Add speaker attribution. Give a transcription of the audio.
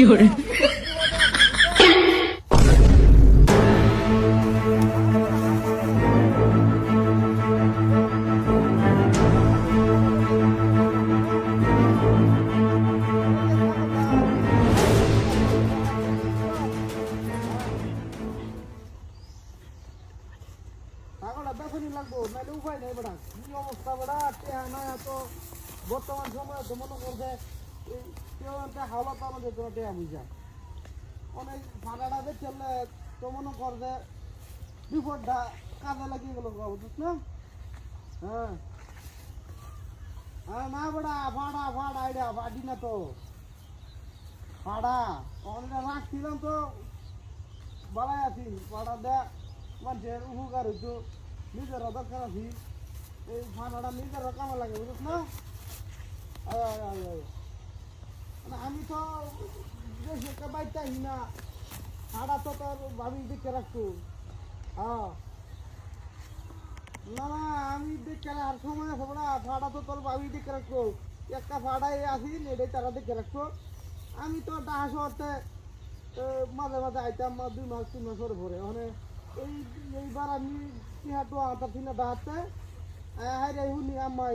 Speaker 1: 有人，টাকাটা
Speaker 2: বেতনই লাগবো নাহলে উপায় নেই বেটা কি অবস্থা বেটা টেহা না এত বর্তমান সময়ে তো মনে করছে এই কেউ একটা হাওলা তো আমাদের কোনো টেহা বুঝা অনেক ভাড়াটা চললে তো মনে কর যে বিপদটা কাজে লাগিয়ে গেল বুঝছিস না হ্যাঁ হ্যাঁ না বেটা ভাড়া ভাড়া এটা বাড়ি না তো ভাড়া ওখানে রাখছিলাম তো বাড়াই আছি ভাড়া দেয় মানুষের উপকার হইতো নিজের দরকার আছি এই ভাড়াটা নিজের কামে লাগে বুঝিস না মানে আমি তো বেশি একটা বাইতে আহি না ভাড়া তো তোর ভাবি দেখে রাখতো হ্যাঁ না না আমি দেখে আর সময় আছে বড়া ভাড়া তো তোর ভাবি দেখে রাখতো একটা ভাড়াই আসি এটাই তারা দেখে রাখতো আমি তো ডাহা শহরতে মাঝে মাঝে আইতাম 2 মাস 3 মাস পরে মানে এইবার আমি টিহাটো আনতাম না ডাহাতে হ্যাঁ রে হুনি আম্মা